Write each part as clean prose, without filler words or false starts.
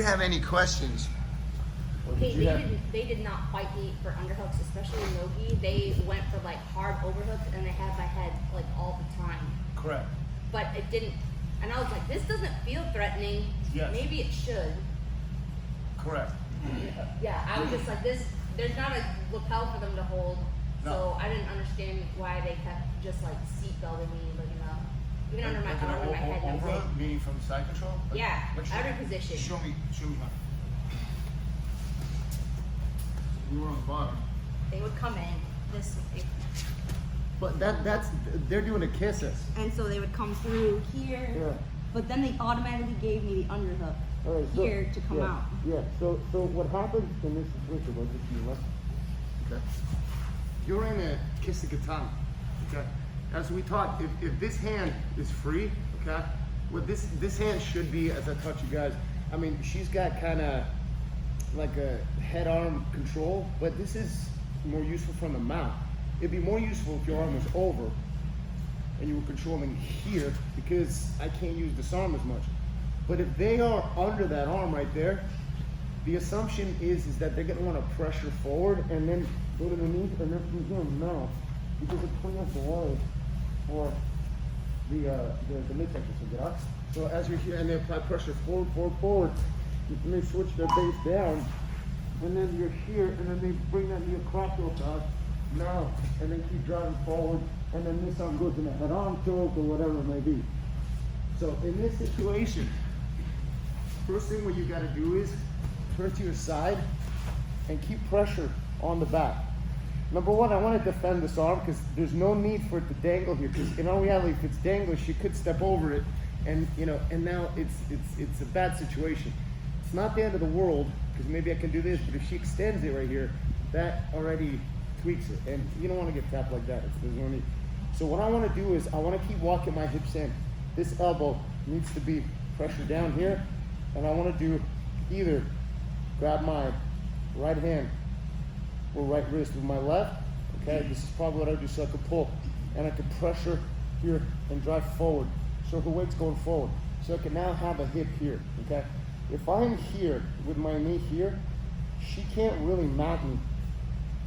you have any questions? Okay, they did not fight me for underhooks, especially in Nogi. They went for like hard overhooks and they had my head like all the time. Correct. But it didn't, and I was like, this doesn't feel threatening. Yes. Maybe it should. Correct. Yeah, I was just like this, there's not a lapel for them to hold. No. So I didn't understand why they kept just like seat belting me, like, even under my arm and my head. That was it. Meaning from side control? Yeah, every position. Show me how. You were on the bottom. They would come in this way. But they're doing a Kesa. And so they would come through here, Yeah. but then they automatically gave me the underhook All right, so, here to come out. Yeah, so what happens in this situation was this you left. Okay. You're in a Kesa Gatame. Okay. As we talked, if this hand is free, okay, what this hand should be, as I taught you guys, I mean, she's got kind of like a head arm control, but this is more useful from the mount. It'd be more useful if your arm was over and you were controlling here, because I can't use this arm as much. But if they are under that arm right there, the assumption is that they're gonna wanna pressure forward and then go to the knees and then from here now, because it cleans the way for the midsection, so as you're here, and they apply pressure forward, and they switch their base down, and then you're here, and then they bring that knee across real fast, now, and then keep driving forward, and then this arm goes in a head-on choke or whatever it may be. So in this situation, first thing what you gotta do is turn to your side and keep pressure on the back. Number one, I want to defend this arm because there's no need for it to dangle here, because in all reality, if it's dangling, she could step over it, and and now it's a bad situation. It's not the end of the world, because maybe I can do this, but if she extends it right here, that already tweaks it, and you don't want to get tapped like that. There's no need. So what I want to do is I want to keep walking my hips in. This elbow needs to be pressure down here, and I want to do either grab my right hand or right wrist with my left. Okay, this is probably what I do, so I can pull and I can pressure here and drive forward, so her weight's going forward, so I can now have a hip here. Okay, if I'm here with my knee here, she can't really mount me,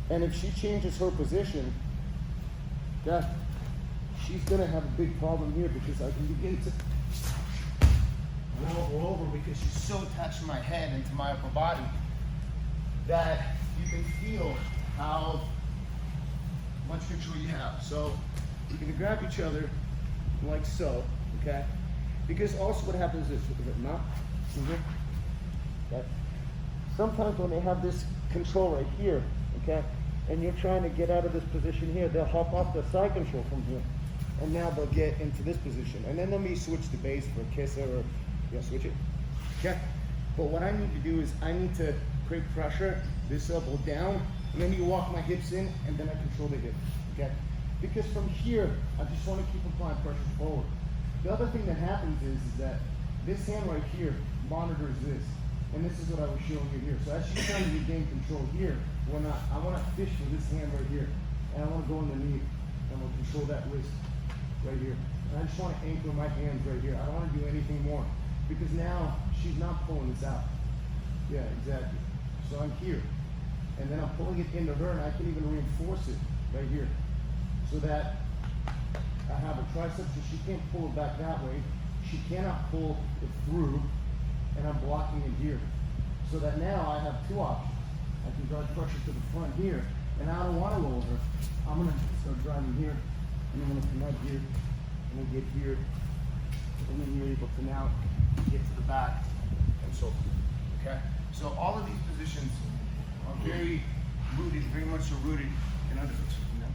and if she changes her position, yeah, she's gonna have a big problem here, because I can begin to roll over, because she's so attached to my head and to my upper body that you can feel how much control you have. So you're gonna grab each other like so, okay? Because also what happens is, not, okay? Sometimes when they have this control right here, okay, and you're trying to get out of this position here, they'll hop off the side control from here, and now they'll get into this position, and then let me switch the base for Kesa, or switch it, okay? But what I need to do is I need to create pressure, this elbow down, and then you walk my hips in, and then I control the hip, okay? Because from here, I just want to keep applying pressure forward. The other thing that happens is that this hand right here monitors this, and this is what I was showing you here. So as she's trying to regain control here, I want to fish with this hand right here, and I want to go underneath, and we'll control that wrist right here. And I just want to anchor my hands right here. I don't want to do anything more, because now she's not pulling this out. Yeah, exactly. So I'm here, and then I'm pulling it into her, and I can even reinforce it right here, so that I have a tricep, so she can't pull it back that way. She cannot pull it through, and I'm blocking it here. So that now I have two options. I can drive pressure to the front here, and I don't want to roll her. I'm gonna start driving here, and I'm gonna come right here, and then get here, and then you're able to now get to the back, and so forth, okay? So all of these positions are very rooted, very much so rooted in underhooks, you know?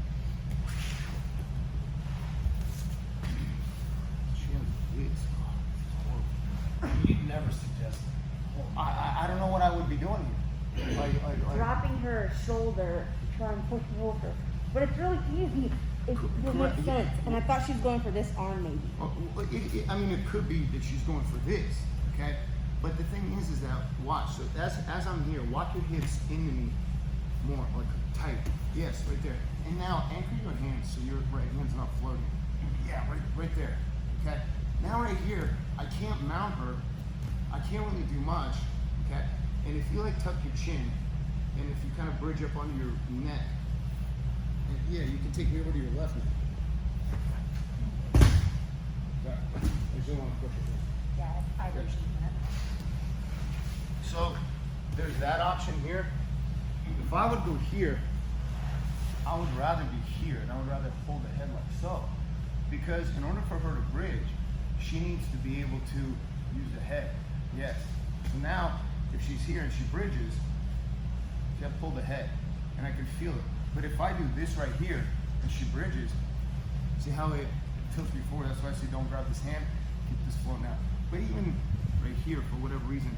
She has this. You'd never suggest. I don't know what I would be doing here. Dropping her shoulder, try and push her over. But it's really easy if it makes sense. And I thought she was going for this arm maybe. I mean, it could be that she's going for this, okay? But the thing is that, watch, so as I'm here, walk your hips into me more, like tight. Yes, right there. And now anchor your hands so your right hand's not floating. Yeah, right there, okay? Now right here, I can't mount her. I can't really do much And if you like tuck your chin, and if you kind of bridge up under your neck, and yeah, you can take me over to your left knee. I just don't want to push it. Yeah, I appreciate that. So there's that option here. If I would go here, I would rather be here, and I would rather hold the head like so. Because in order for her to bridge, she needs to be able to use the head. Yes. So now, if she's here and she bridges, she has to pull the head, and I can feel it. But if I do this right here, and she bridges, see how it tilts me forward? That's why I say don't grab this hand, keep this floating out. But even right here, for whatever reason,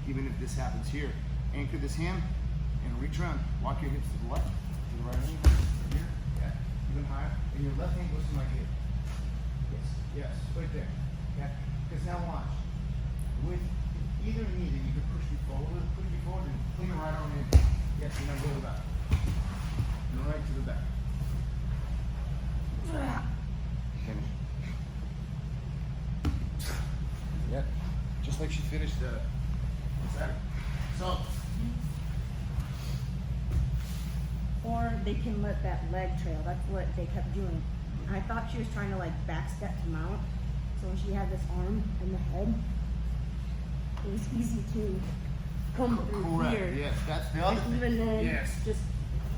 even if this happens here, anchor this hand, and reach around, walk your hips to the left, to the right knee, right here, yeah, even higher, and your left hand goes to my hip. Yes, right there, okay? Because now watch, with either knee that you can push me forward, and clean it right on in. Yes, and then go to the back. And right to the back. Finish. Yeah, just like she finished the Saturday. So, Or they can let that leg trail. That's what they kept doing. I thought she was trying to like back step to mount. So when she had this arm and the head, it was easy to come through correct, here. yes, that's the other And thing. even then, Yes. just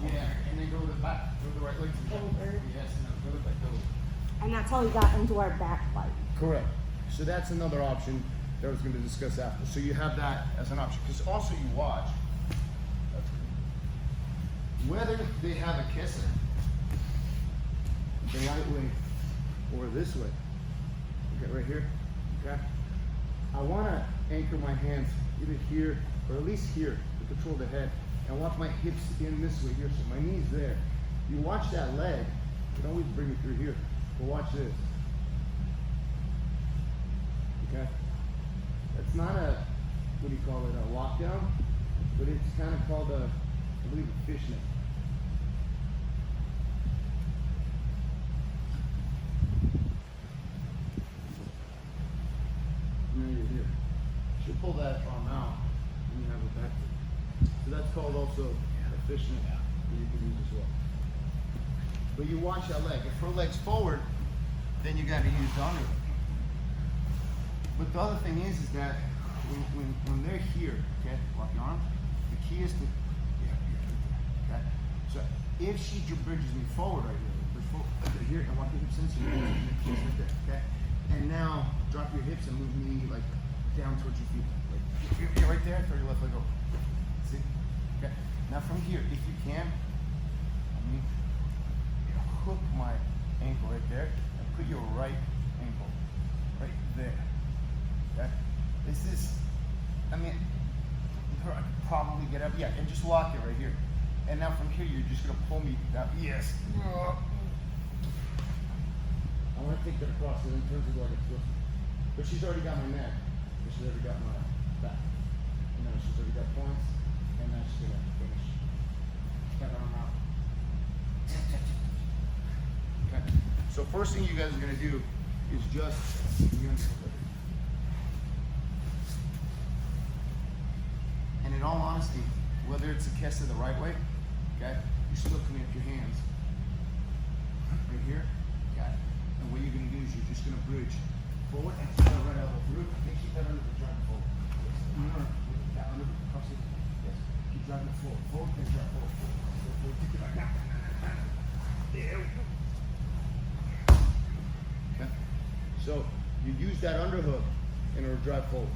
Yeah, and then go to the back, go to the right leg to the back. Over. Yes, and then go to the back, go. and that's how we got into our back fight. Correct. So that's another option that I was going to discuss after. So you have that as an option. Because also you watch, whether they have a Kesa the right way or this way. Okay, right here. Okay. I want to anchor my hands either here or at least here to control the head. And watch my hips in this way here, so my knee's there. You watch that leg, you can always bring it through here. But watch this. Okay? That's not a, what do you call it, a lockdown, but it's kind of called a, I believe, a fishnet. And then you're here. She'll pull that arm out, and you have it back. So that's called also a fishnet that you can use as well. But you watch that leg. If her leg's forward, then you got to use the underhook. But the other thing is that when they're here, okay, lock your arm, the key is to, okay? So if she bridges me forward right here, push forward, right here, and walk your hips in, so you're just like that, okay? And now drop your hips and move me like down towards your feet. Like, you're right there, throw your left leg over. See? Okay. Now from here, if you can, hook my ankle right there and put your right ankle right there. Okay? This is, I mean, I could probably get up, yeah, and just lock it right here. And now from here, you're just gonna pull me down. Yes. I want to take that across, and then turns it like a twist. But she's already got my neck, but she's already got my back. And now she's already got points, and now she's gonna finish. That arm out. Okay. So first thing you guys are gonna do is just and in all honesty, whether it's a Kesa the right way, okay, you still connect your hands right here, got it. And what you're gonna do is you're just gonna bridge forward and keep that right elbow through and keep that under the driving forward. Yes. That under the cross it. Yes. Keep driving it forward. Forward and drive forward. Forward. Keep it like that. There we go. Okay. So you use that underhook in order to drive forward.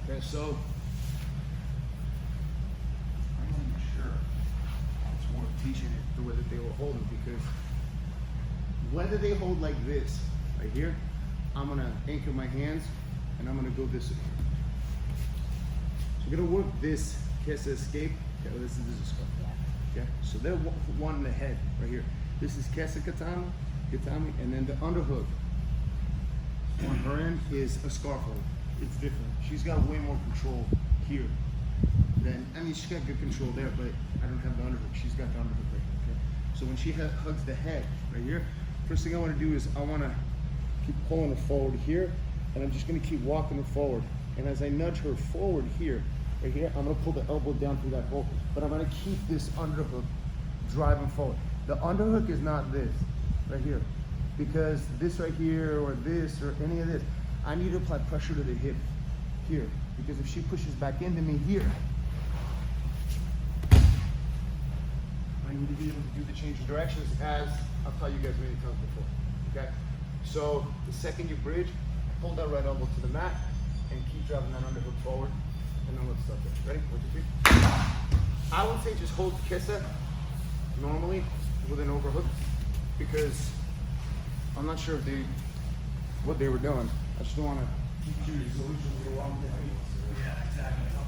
Okay, so I'm gonna be sure it's worth teaching it the way that they were holding, because whether they hold like this, right here, I'm gonna anchor my hands and I'm gonna go this way. So you're gonna work this Kesa escape. Okay, this is a scarf. Okay, so they're wanting the head right here. This is Kesa Gatame, and then the underhook on her end is a scarf hold. It's different. She's got way more control here than, I mean, she's got good control there, but I don't have the underhook. She's got the underhook right here, okay? So when she hugs the head right here, first thing I want to do is I want to keep pulling her forward here, and I'm just going to keep walking her forward. And as I nudge her forward here, right here. I'm gonna pull the elbow down through that hole, but I'm gonna keep this underhook driving forward. The underhook is not this, right here. Because this right here, or this, or any of this, I need to apply pressure to the hip here. Because if she pushes back into me here, I need to be able to do the change of directions as I've taught you guys many times before, okay? So the second you bridge, hold that right elbow to the mat and keep driving that underhook forward, and then let's start there. Ready? 1, 2, 3. I would say just hold Kesa normally with an overhook, because I'm not sure if what they were doing. I just don't want to keep shooting solutions the wrong thing. Yeah, exactly.